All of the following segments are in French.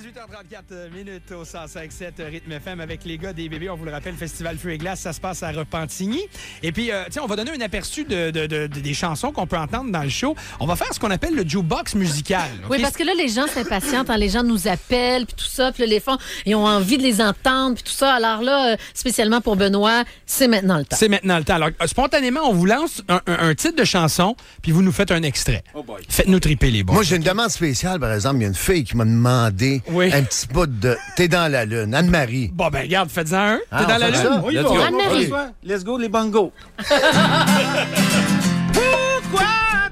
18h34 minutes au 105.7 Rythme FM avec les gars des bébés. On vous le rappelle, Festival Feu et Glace, ça se passe à Repentigny. Et puis, tiens, on va donner un aperçu des chansons qu'on peut entendre dans le show. On va faire ce qu'on appelle le jukebox musical. Okay? Oui, parce que là, les gens s'impatientent, les gens nous appellent, puis tout ça, puis là, les fonds, ils ont envie de les entendre, puis tout ça. Alors là, spécialement pour Benoît, c'est maintenant le temps. C'est maintenant le temps. Alors, spontanément, on vous lance un titre de chanson, puis vous nous faites un extrait. Oh boy. Faites-nous triper les bons. Moi, j'ai une demande spéciale, par exemple. Il y a une fille qui m'a demandé un petit bout de « T'es dans la lune », Anne-Marie. Bon, ben regarde, faites-en un. T'es dans la lune? Ça? Oui, Anne-Marie. Let's go, les bongos. Pourquoi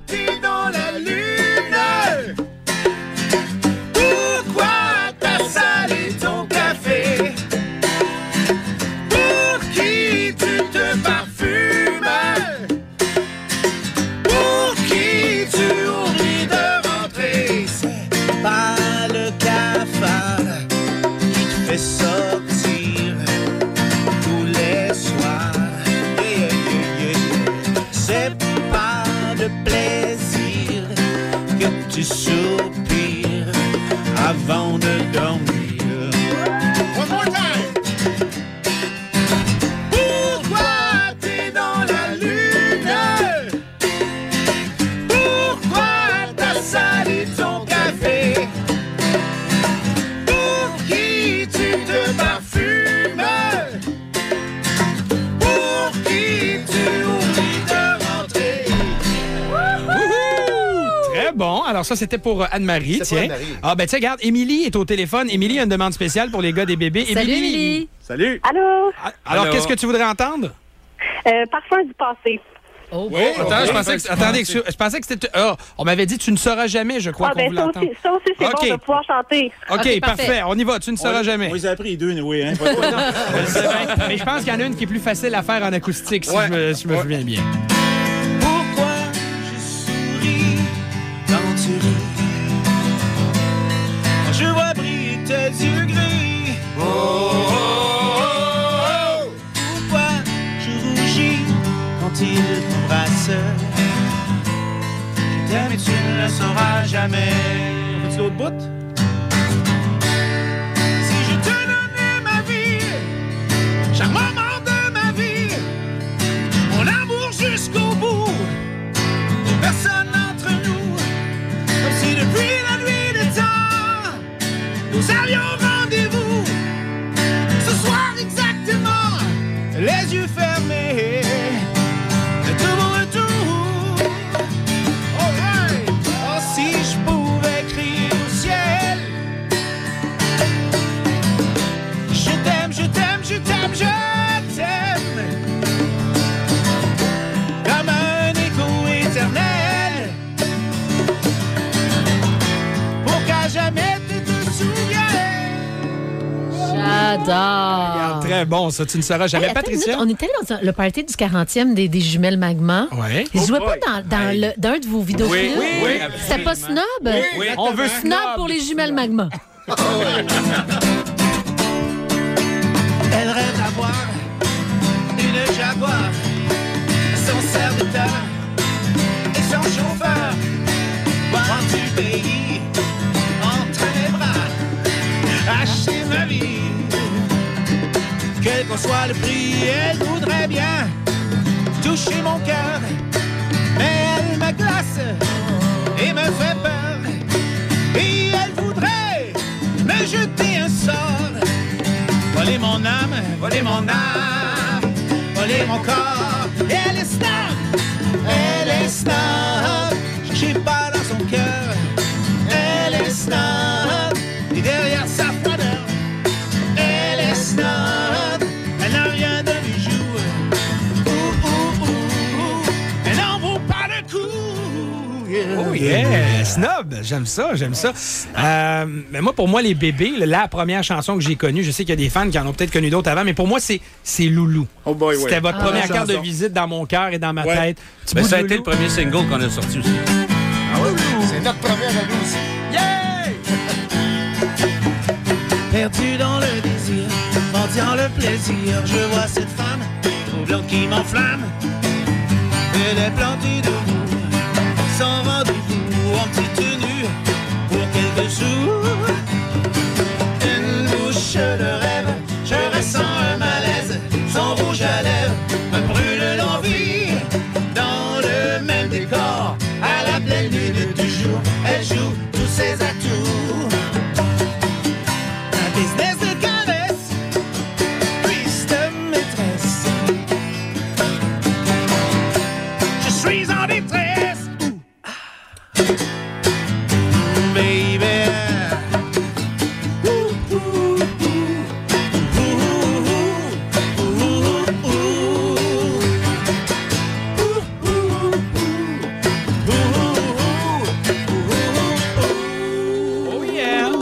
t'es dans la lune? Pourquoi t'as salé ton café? Pour qui tu te parfumes? Pour qui tu oublies de rentrer? C'est pas le cafard qui te fait sortir tous les soirs. C'est pas de plaisir que tu soupires avant de dormir. One more time. Pourquoi t'es dans la lune? Pourquoi t'as salé ton café? Pour qui tu te parfumes? Pour qui tu oublies de rentrer? Très bon. Alors ça, c'était pour Anne-Marie. C'est pour Tiens. Anne-Marie. Ah ben tiens, regarde, Émilie est au téléphone. Émilie a une demande spéciale pour les gars des bébés. Salut, Émilie. Salut. Allô? Alors, Allô? qu'est-ce que tu voudrais entendre? Parfum du passé. Oh, Oui, attends, je pensais que c'était... Oh, on m'avait dit « Tu ne sauras jamais », je crois qu'on voulait ça entendre. aussi, c'est OK. bon de pouvoir chanter. OK, OK, parfait. parfait. On y va. Tu ne sauras jamais. On les a pris les deux, oui. Hein? Je sais bien, mais je pense qu'il y en a une qui est plus facile à faire en acoustique, si je me souviens bien. Pourquoi je souris quand tu ris? Quand je vois briller tes yeux gris. Oh, oh, oh, oh. Pourquoi je rougis quand il t'embrasse? Je t'aime et tu ne le sauras jamais. On fait l'autre bout? Si je te donnais ma vie, chaque moment de ma vie, mon amour jusqu'au bout, et personne entre nous, comme si depuis la nuit des temps, nous avions rendez-vous. Ce soir exactement, les yeux fermés, de tout mon retour. All right. Oh, si je pouvais crier au ciel, je t'aime, je t'aime, je t'aime, je t'aime, comme un écho éternel, pour qu'à jamais tu te souviennes. J'adore. Très bon, ça. Tu ne sauras jamais. Hey, attends une Patricia? minute, on était dans le party du 40e des jumelles Magma. Oui. Ils jouaient boy. pas dans un de vos vidéoclips? Oui, C'était pas snob? Oui, on veut Snob pour les jumelles Magma. Elle rêve d'avoir une Jaguar, son serviteur et son chauffeur. Voir du pays entre les bras, acheter ma vie. Quel qu'en soit le prix, elle voudrait bien toucher mon cœur, mais elle me glace et me fait peur. Et elle voudrait me jeter un sort. Voler mon âme, voler mon âme, voler mon corps. Et elle est snob, elle est snob. Je sais pas dans son cœur, elle est snob. Et derrière sa froideur, elle est snob. Elle n'a rien de bijoux. Elle n'en vaut pas le coup. Oh yeah! Snob! J'aime ça, j'aime ça. Mais moi, pour moi, les bébés, la première chanson que j'ai connue, je sais qu'il y a des fans qui en ont peut-être connu d'autres avant, mais pour moi, c'est Loulou. Oh boy, C'était votre première carte de chanson. visite dans mon cœur et dans ma Ouais. tête. Petit Ben, bout ça a de été Loulou. le premier single qu'on a sorti aussi. C'est notre première à nous aussi. Perdu dans le désir, mendiant le plaisir, je vois cette femme troublante qui m'enflamme. Elle est plantée debout, sans rendez-vous, en petite tenue, pour quelques sous.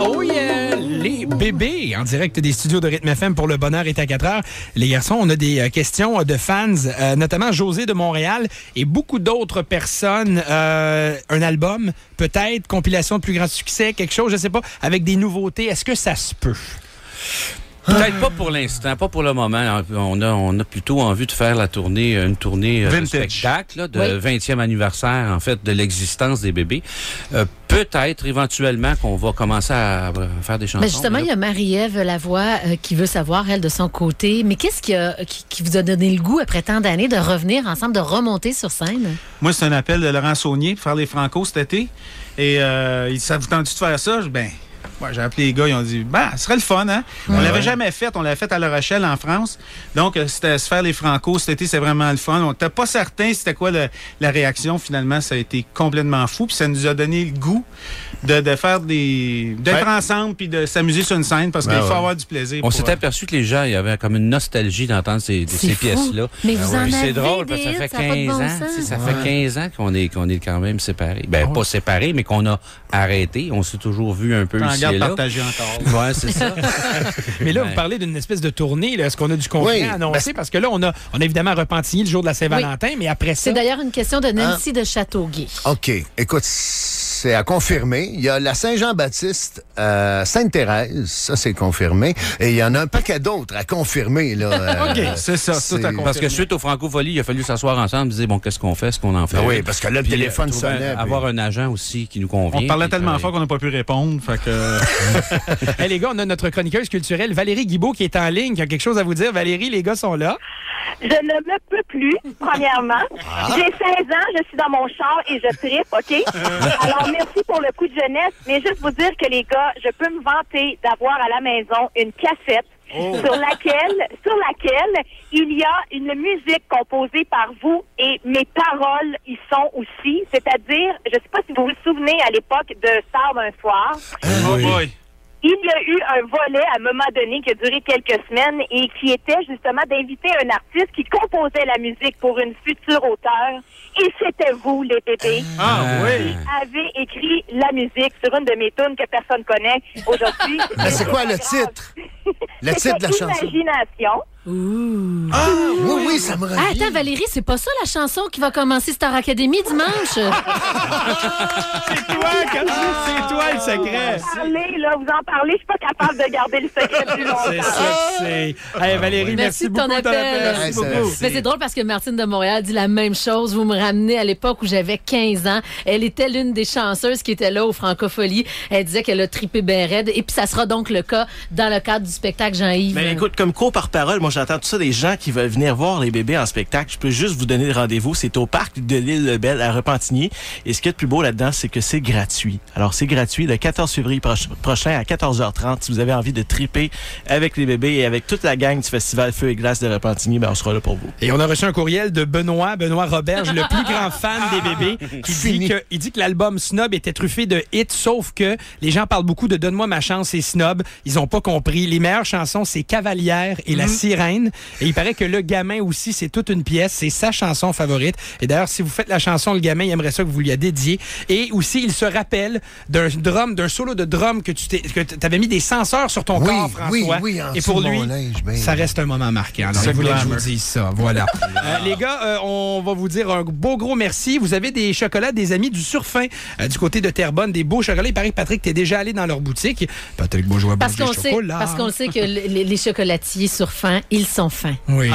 Oh yeah! Les bébés, en direct des studios de Rythme FM pour Le Bonheur est à 4 heures. Les garçons, on a des questions de fans, notamment José de Montréal et beaucoup d'autres personnes. Un album, peut-être, compilation de plus grands succès, quelque chose, je sais pas, avec des nouveautés. Est-ce que ça se peut? Peut-être pas pour l'instant, pas pour le moment. On a plutôt envie de faire une tournée de spectacle là, de 20e anniversaire, en fait, de l'existence des bébés. Peut-être, éventuellement, qu'on va commencer à faire des chansons. Mais justement, il y a Marie-Ève Lavoie qui veut savoir, elle, de son côté, mais qu'est-ce qui vous a donné le goût, après tant d'années, de revenir ensemble, de remonter sur scène? Moi, c'est un appel de Laurent Saunier pour faire les Franco cet été. Et il dit, ça vous tente de faire ça? J'ai appelé les gars, ils ont dit, ce serait le fun, hein? On l'avait jamais fait, on l'avait fait à La Rochelle, en France. Donc, c'était se faire les Franco cet été, c'est vraiment le fun. On n'était pas certain c'était quoi la réaction. Finalement, ça a été complètement fou. Puis ça nous a donné le goût de faire d'être ensemble puis de s'amuser sur une scène parce qu'il faut avoir du plaisir. On s'est aperçu que les gens, il y avait comme une nostalgie d'entendre ces pièces-là. Mais vous en avez c'est drôle parce que ça fait 15 ans. Ça fait 15 ans qu'on est quand même séparés. Pas séparés, mais qu'on a arrêté. On s'est toujours vu un peu ici et là. Partagé encore. Ouais, c'est ça. Mais là, vous parlez d'une espèce de tournée. Est-ce qu'on a du concret à annoncer? Parce que là, on a évidemment Repentigny le jour de la Saint-Valentin, mais après ça... C'est d'ailleurs une question de Nancy de Châteauguay. OK. Écoute, c'est à confirmer. Il y a la Saint-Jean-Baptiste, Sainte-Thérèse, ça c'est confirmé. Et il y en a un paquet d'autres à confirmer. Là, OK, c'est ça, tout à confirmer. Parce que suite aux Francofolies, il a fallu s'asseoir ensemble et dire, qu'est-ce qu'on fait, ce qu'on en fait? Oui, parce que là, le téléphone sonnait. Avoir un agent aussi qui nous convient. On parlait tellement fort qu'on n'a pas pu répondre. Fait que... Hey, les gars, on a notre chroniqueuse culturelle, Valérie Guibault, qui est en ligne, qui a quelque chose à vous dire. Valérie, les gars sont là. Je ne me peux plus, premièrement. J'ai 16 ans, je suis dans mon char et je trippe, OK? Alors, merci pour le coup de jeunesse, mais juste vous dire que, les gars, je peux me vanter d'avoir à la maison une cassette sur laquelle il y a une musique composée par vous et mes paroles y sont aussi. C'est-à-dire, je ne sais pas si vous vous souvenez à l'époque de Star d'un soir. Oui. Il y a eu un volet à un moment donné qui a duré quelques semaines et qui était justement d'inviter un artiste qui composait la musique pour une future auteure. Et c'était vous, les bébés. Oui. Qui avez écrit la musique sur une de mes tunes que personne connaît aujourd'hui. Mais c'est quoi le titre? Le titre de la chanson? Imagination. Oui, ça me revient. Attends, Valérie, c'est pas ça la chanson qui va commencer Star Academy dimanche? C'est toi le secret. Vous en parlez, je suis pas capable de garder le secret plus longtemps. C'est ça que c'est. Hey, Valérie, merci de ton beaucoup. appel. Merci beaucoup. Mais c'est drôle parce que Martine de Montréal dit la même chose. Vous me ramenez à l'époque où j'avais 15 ans. Elle était l'une des chanceuses qui était là aux Francopholies. Elle disait qu'elle a trippé bien raide. Et puis ça sera donc le cas dans le cadre du spectacle Jean-Yves. Mais écoute, comme co-par-parole, moi j'entends tout ça des gens qui veulent venir voir les bébés en spectacle. Je peux juste vous donner le rendez-vous. C'est au parc de l'Île-Belle à Repentigny. Et ce qui est le plus beau là-dedans, c'est que c'est gratuit. Alors c'est gratuit le 14 février prochain à 14h30. Si vous avez envie de triper avec les bébés et avec toute la gang du festival Feu et Glace de Repentigny, on sera là pour vous. Et on a reçu un courriel de Benoît Roberge, le plus grand fan des bébés, qui dit que l'album Snob était truffé de hits, sauf que les gens parlent beaucoup de Donne-moi ma chance et Snob. Ils ont pas compris. Les meilleures chansons, c'est Cavalière et La Sirène. Et il paraît que Le Gamin aussi, c'est toute une pièce. C'est sa chanson favorite. Et d'ailleurs, si vous faites la chanson Le Gamin, il aimerait ça que vous lui la dédiez. Et aussi, il se rappelle d'un solo de drum que tu avais mis des senseurs sur ton corps, François. Oui, et pour lui, linge, ça reste un moment marquant. Alors, il voulait que je vous dise ça. Voilà. Les gars, on va vous dire un beau gros merci. Vous avez des chocolats des amis du Surfin du côté de Terrebonne, des beaux chocolats. Il paraît que Patrick, t'es déjà allé dans leur boutique. Patrick Bourgeois, parce qu'on sait que les chocolatiers Surfin, ils sont fins. Oui.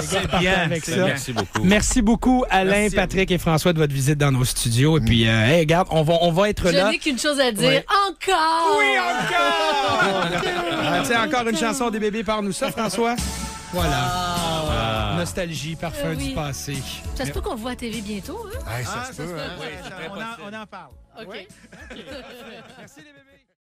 C'est bien avec ça. Merci beaucoup. Merci beaucoup, Alain, Patrick et François, de votre visite dans nos studios. Et puis, regarde, on va être là. Je n'ai qu'une chose à dire. Ouais. Encore! Oui, encore! Tiens, encore une chanson des bébés, par nous ça, François. Voilà. Nostalgie, parfum du passé. Ça se peut qu'on le voit à TV bientôt, hein? Ça se peut, hein? On en parle. OK. Merci les bébés.